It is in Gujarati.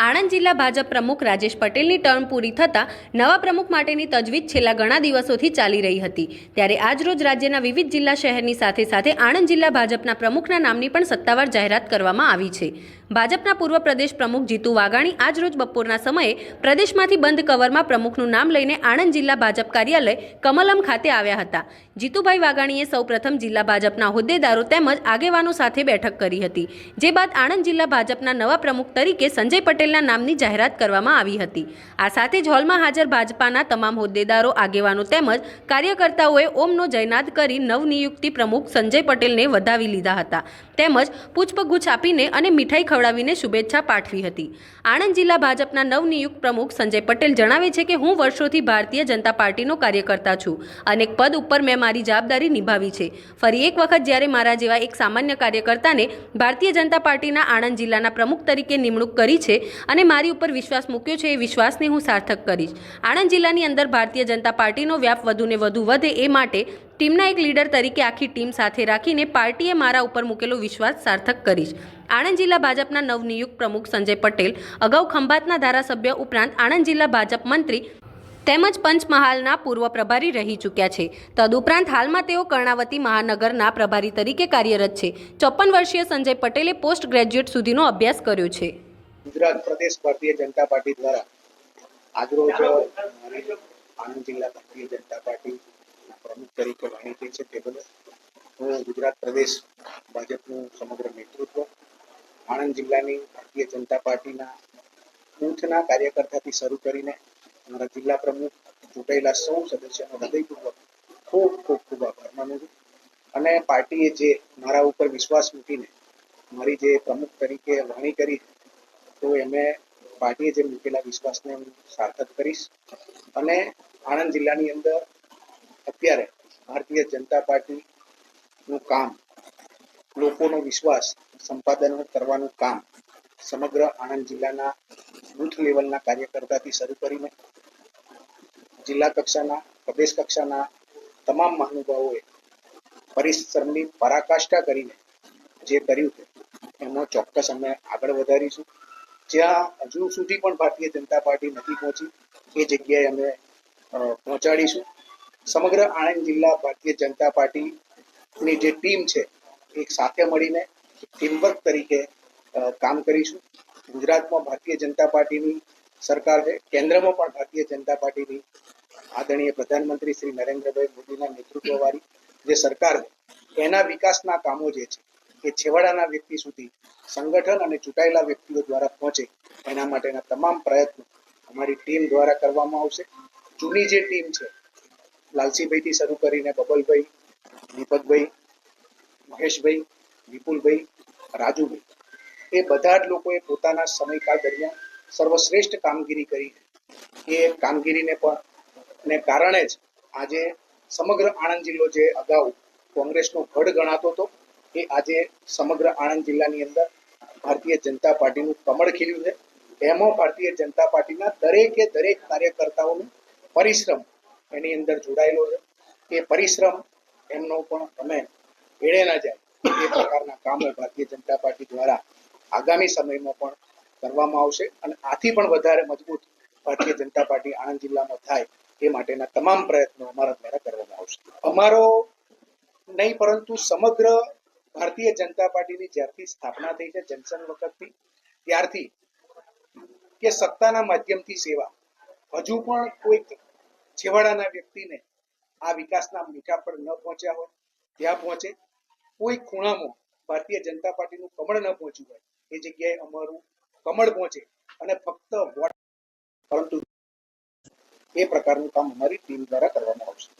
આણંદ જિલ્લા ભાજપ પ્રમુખ રાજેશ પટેલની ટર્મ પૂરી થતાં નવા પ્રમુખ માટેની તજવીજ છેલ્લા ઘણા દિવસોથી ચાલી રહી હતી। ત્યારે આજરોજ રાજ્યના વિવિધ જિલ્લા શહેરની સાથે સાથે આણંદ જિલ્લા ભાજપના પ્રમુખના નામની પણ સત્તાવાર જાહેરાત કરવામાં આવી છે। ભાજપના પૂર્વ પ્રદેશ પ્રમુખ જીતુ વાઘાણી આજરોજ બપોરના સમયે પ્રદેશમાંથી બંધ કવરમાં પ્રમુખનું નામ લઈને આણંદ જિલ્લા ભાજપ કાર્યાલય કમલમ ખાતે આવ્યા હતા। જીતુભાઈ વાઘાણીએ સૌપ્રથમ જિલ્લા ભાજપના હોદ્દેદારો તેમજ આગેવાનો સાથે બેઠક કરી હતી, જે બાદ આણંદ જિલ્લા ભાજપના નવા પ્રમુખ તરીકે સંજય પટેલના નામની જાહેરાત કરવામાં આવી હતી। આ સાથે જ હોલમાં હાજર ભાજપાના તમામ હોદ્દેદારો, આગેવાનો તેમજ કાર્યકર્તાઓએ ઓમનો જયનાદ કરી નવનિયુક્તિ પ્રમુખ સંજય પટેલને વધાવી લીધા હતા, તેમજ પુષ્પગુચ્છ આપીને અને મીઠાઈ ખવડાવીને શુભેચ્છા પાઠવી હતી। આણંદ જિલ્લા ભાજપના નવનિયુક્ત પ્રમુખ સંજય પટેલ જણાવે છે કે હું વર્ષોથી ભારતીય જનતા પાર્ટીનો કાર્યકર્તા છું અને પદ ઉપર મેં મારી જવાબદારી નિભાવી છે। ફરી એક વખત જ્યારે મારા જેવા એક સામાન્ય કાર્યકર્તાને ભારતીય જનતા પાર્ટીના આણંદ જિલ્લાના પ્રમુખ તરીકે નિમણૂક કરી છે અને મારી ઉપર વિશ્વાસ મૂક્યો છે, એ વિશ્વાસને હું સાર્થક કરીશ। આણંદ જિલ્લાની અંદર ભારતીય જનતા પાર્ટીનો વ્યાપ વધુને વધુ વધે એ માટે ટીમના એક લીડર તરીકે આખી ટીમ સાથે રાખીને પાર્ટીએ મારા ઉપર મૂકેલો વિશ્વાસ સાર્થક કરીશ। આણંદ જિલ્લા ભાજપના નવનિયુક્ત પ્રમુખ સંજય પટેલ અગાઉ ખંભાતના ધારાસભ્ય ઉપરાંત આણંદ જિલ્લા ભાજપ મંત્રી તેમજ પંચમહાલના પૂર્વ પ્રભારી રહી ચૂક્યા છે। તદુપરાંત હાલમાં તેઓ કર્ણાવતી મહાનગરના પ્રભારી તરીકે કાર્યરત છે। 54 વર્ષીય સંજય પટેલે પોસ્ટ ગ્રેજ્યુએટ સુધીનો અભ્યાસ કર્યો છે। ગુજરાત પ્રદેશ ભારતીય જનતા પાર્ટી દ્વારા આજરોજ આણંદ જિલ્લા ભારતીય જનતા પાર્ટીના પ્રમુખ તરીકે વરણી છે, તે બદલ હું ગુજરાત પ્રદેશ ભાજપનું સમગ્ર નેતૃત્વ, આણંદ જિલ્લાની ભારતીય જનતા પાર્ટીના બૂથના કાર્યકર્તાથી શરૂ કરીને અમારા જિલ્લા પ્રમુખ ચૂંટાયેલા સૌ સદસ્યોનો હૃદયપૂર્વક ખૂબ ખૂબ ખૂબ આભાર માનું છું। અને પાર્ટીએ જે મારા ઉપર વિશ્વાસ મૂકીને મારી જે પ્રમુખ તરીકે વરણી કરી, તો એમે પાર્ટીએ જે મૂકેલા વિશ્વાસને હું સાર્થક કરીશ। અને આણંદ જિલ્લાની અંદર અત્યારે ભારતીય જનતા પાર્ટીનું કામ, લોકોનો વિશ્વાસ સંપાદન કરવાનું કામ સમગ્ર આણંદ જિલ્લાના બૂથ લેવલના કાર્યકર્તાથી શરૂ કરીને જિલ્લા કક્ષાના, પ્રદેશ કક્ષાના તમામ મહાનુભાવોએ પરિશ્રમની પરાકાષ્ઠા કરીને જે કર્યું છે એમાં ચોક્કસ અમે આગળ વધારીશું। જ્યાં હજુ સુધી પણ ભારતીય જનતા પાર્ટી નથી પહોંચી એ જગ્યાએ અમે પહોંચાડીશું। સમગ્ર આણંદ જિલ્લા ભારતીય જનતા પાર્ટીની જે ટીમ છે એક સાથે મળીને ટીમવર્ક તરીકે કામ કરીશું। ગુજરાતમાં ભારતીય જનતા પાર્ટીની સરકાર છે, કેન્દ્રમાં પણ ભારતીય જનતા પાર્ટીની આદરણીય પ્રધાનમંત્રી શ્રી નરેન્દ્રભાઈ મોદીના નેતૃત્વવાળી જે સરકાર છે, એના વિકાસના કામો જે છે એ છેવાડાના વ્યક્તિ સુધી સંગઠન અને ચૂંટાયેલા વ્યક્તિઓ દ્વારા પહોંચે એના માટેના તમામ પ્રયત્નો અમારી ટીમ દ્વારા કરવામાં આવશે। જૂની જે ટીમ છે, લાલસીભાઈથી શરૂ કરીને બબલભાઈ, દીપકભાઈ, મહેશભાઈ, વિપુલભાઈ, રાજુભાઈ, એ બધા જ લોકોએ પોતાના સમયકાળ દરમિયાન સર્વશ્રેષ્ઠ કામગીરી કરી। એ કામગીરીને પણ કારણે જ આજે સમગ્ર આણંદ જિલ્લો જે અગાઉ કોંગ્રેસનો ગઢ ગણાતો હતો, એ આજે સમગ્ર આણંદ જિલ્લાની અંદર ભારતીય જનતા પાર્ટીનું કમળ ખીલ્યું છે। એમાં ભારતીય જનતા પાર્ટીના દરેકે દરેક કાર્યકર્તાઓનું પરિશ્રમ એની અંદર જોડાયેલો છે। એ પરિશ્રમ એમનો પણ તમે એળે ના જાય એ પ્રકારના કામો ભારતીય જનતા પાર્ટી દ્વારા આગામી સમયમાં પણ કરવામાં આવશે અને આથી પણ વધારે મજબૂત ભારતીય જનતા પાર્ટી આણંદ જિલ્લામાં થાય એ માટેના તમામ પ્રયત્નો અમારા દ્વારા કરવામાં આવશે। અમારો નહીં પરંતુ સમગ્ર ભારતીય જનતા પાર્ટીની જ્યારથી સ્થાપના થઈ છે જનસંઘ વખતથી, ત્યારથી કે સત્તાના માધ્યમથી સેવા, હજુ પણ કોઈ છેવાડાના વ્યક્તિને આ વિકાસના મીઠા પર ન પહોંચ્યા હોય ત્યાં પહોંચે, કોઈ ખૂણામાં ભારતીય જનતા પાર્ટીનું કમળ ન પહોંચ્યું હોય એ જગ્યાએ અમારું કમળ પહોંચે અને ફક્ત વોટ પરંતુ એ પ્રકારનું કામ અમારી ટીમ દ્વારા કરવામાં આવશે।